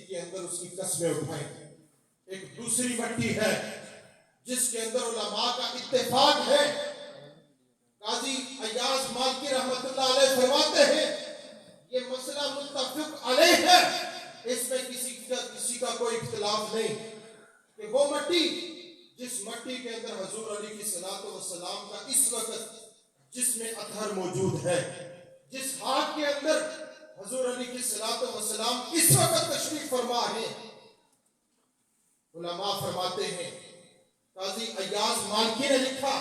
کے اندر اس کی قسمیں اٹھائیں. ایک دوسری مٹی ہے جس کے اندر علماء کا اتفاق ہے. قاضی ایاز مالکی رحمت اللہ علیہ فرماتے ہیں یہ مسئلہ متفق علیہ ہے, اس میں کسی کا کوئی اختلاف نہیں کہ وہ مٹی جس مٹی کے اندر حضور علی کی صلاۃ والسلام کا اس وقت جس میں اطہر موجود ہے, جس ہاتھ کے اندر حضور علی کی صلاۃ والسلام اس وقت تشریف فرما ہے, علماء فرماتے ہیں قاضی ایاز مالکی نے لکھا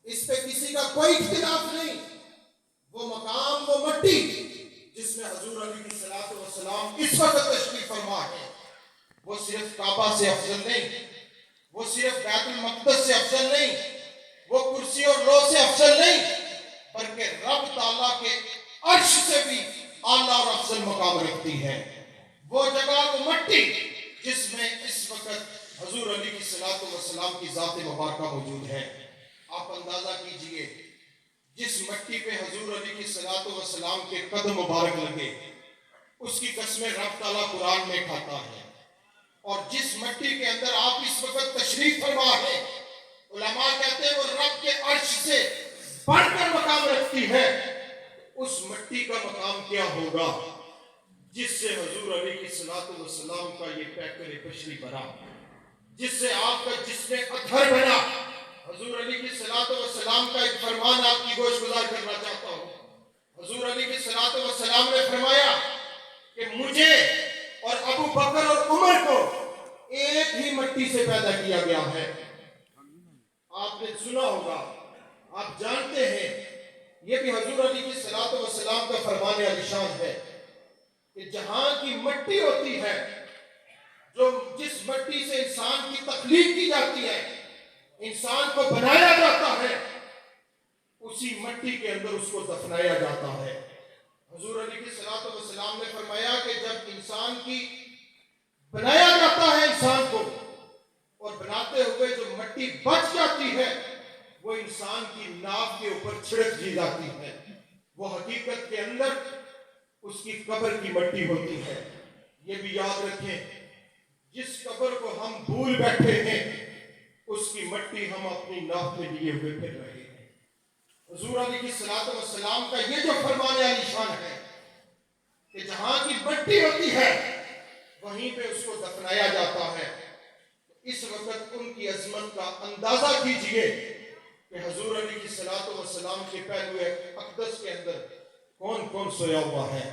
اس پہ کسی کا کوئی اختلاف نہیں, وہ مقام وہ مٹی جس میں حضور علی کی صلاۃ والسلام اس وقت تشریف فرما ہے وہ صرف کعبہ سے افضل نہیں, وہ صرف بیت المقدس سے افضل نہیں, وہ کرسی اور لوح سے افضل نہیں, بلکہ رب تعالیٰ کے عرش سے بھی اعلیٰ اور افضل مقام رکھتی ہے. وہ جگہ وہ مٹی جس میں اس وقت حضور علی کی صلاۃ والسلام کی ذات مبارکہ موجود ہے. آپ اندازہ کیجئے جس مٹی پہ حضور علی کی صلاۃ والسلام کے قدم مبارک لگے اس کی قسمیں رب تعالیٰ قرآن میں کھاتا ہے, اور جس مٹی کے اندر آپ اس وقت تشریف فرما ہے علماء کہتے ہیں وہ رب کے عرش سے بڑھ کر مقام رکھتی ہے. اس مٹی کا مقام کیا ہوگا جس سے حضور علی کی صلاۃ والسلام کا یہ پیکر بشری بنا, جس سے آپ کا جسم اطہر بنا. حضور علی کی صلاۃ والسلام کا ایک فرمان آپ کی گوش گزار کرنا چاہتا ہوں. حضور علی کی صلاۃ والسلام نے فرمایا کہ مجھے اور ابو بکر اور عمر کو ایک ہی مٹی سے پیدا کیا گیا ہے. آپ نے سنا ہوگا, آپ جانتے ہیں, یہ بھی حضور علی کی صلاۃ والسلام کا فرمان عالیشان ہے کہ جہاں کی مٹی ہوتی ہے, جو جس مٹی سے انسان کی تخلیق کی جاتی ہے, انسان کو بنایا جاتا ہے, اسی مٹی کے اندر اس کو دفنایا جاتا ہے. حضور علی کی صلاۃ والسلام نے فرمایا کہ جب انسان کی بنایا جاتا ہے انسان کو, اور بناتے ہوئے جو مٹی بچ جاتی ہے وہ انسان کی ناف کے اوپر چھڑک دی جاتی ہے, وہ حقیقت کے اندر اس کی قبر کی مٹی ہوتی ہے. یہ بھی یاد رکھیں جس قبر کو ہم بھول بیٹھے ہیں اس کی مٹی ہم اپنی ناف میں لیے ہوئے پھر رہے ہیں. حضور علی کی صلاۃ والسلام کا یہ جو فرمان عالیشان ہے کہ جہاں کی مٹی ہوتی ہے وہیں پہ اس کو دفنایا جاتا ہے. اس وقت ان کی عظمت کا اندازہ کیجئے کہ حضور علی کی صلاۃ والسلام کے پہلو اقدس کے اندر کون کون سویا ہوا ہے,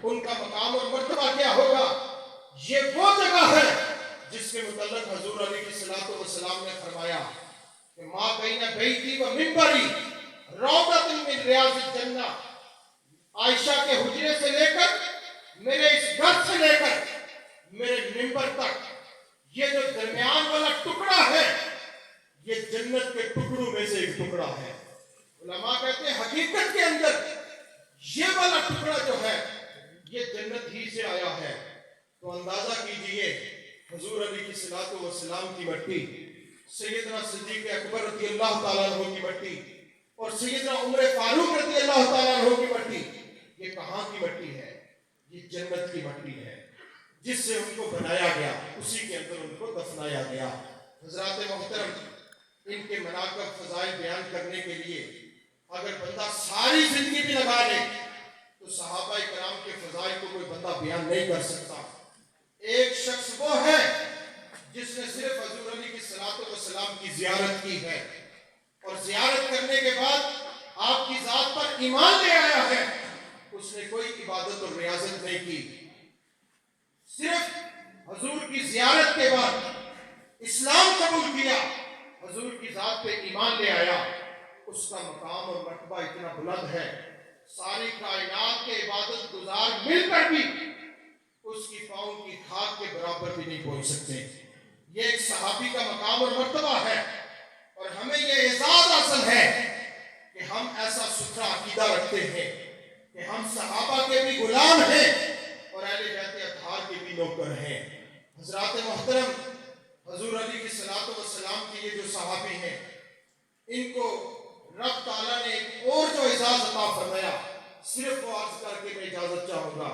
ان کا مقام اور مرتبہ کیا ہوگا. یہ وہ جگہ ہے جس کے متعلق حضور علی کی صلاۃ والسلام نے فرمایا کہ ما بین بیتی و منبری روضۃ من ریاض الجنہ, عائشہ کے حجرے سے لے کر میرے اس گھر سے لے کر میرے منبر تک یہ جو درمیان والا ٹکڑا ہے یہ جنت کے ٹکڑوں میں سے ایک ٹکڑا ہے. علماء کہتے ہیں حقیقت کے اندر یہ والا ٹکڑا جو ہے یہ جنت ہی سے آیا ہے. تو اندازہ کیجئے حضور علی کی صلاۃ والسلام کی مٹی, سیدنا صدیق اکبر رضی اللہ تعالیٰ عنہ کی مٹی اور سیدنا عمر فاروق رضی اللہ تعالیٰ عنہ کی مٹی, یہ کہاں کی مٹی ہے؟ یہ جنت کی مٹی ہے جس سے ان کو بنایا گیا, اسی کے اندر ان کو دفنایا گیا. حضرات محترم, ان کے مناقب فضائل بیان کرنے کے لیے اگر بندہ ساری زندگی بھی لگا لے تو صحابہ کرام کے فضائل کو کوئی بندہ بیان نہیں کر سکتا. ایک شخص وہ ہے جس نے صرف حضور علی کی صلاۃ والسلام کی زیارت کی ہے اور زیارت کرنے کے بعد آپ کی ذات پر ایمان لے آیا ہے, اس نے کوئی عبادت اور ریاضت نہیں کی. صرف حضور کی زیارت کے بعد اسلام قبول کیا, حضور کی ذات پہ ایمان لے آیا, اس کا مقام اور مرتبہ اتنا بلند ہے ساری کائنات کے عبادت گزار مل کر بھی اس کی پاؤں کی خاک کے برابر بھی نہیں پہنچ سکتے. یہ ایک صحابی کا مقام اور مرتبہ ہے, اور ہمیں یہ اعزاز حاصل ہے کہ ہم ایسا ستھرا عقیدہ رکھتے ہیں کہ ہم صحابہ کے بھی غلام ہیں اور اہل بیت اطہار کے بھی نوکر ہیں. حضرات محترم, حضور علی کی صلاۃ والسلام کے یہ جو صحابی ہیں ان کو رب تعالیٰ نے ایک اور جو اعزاز عطا فرمایا, صرف وہ عرض کر کے میں اجازت چاہوں گا.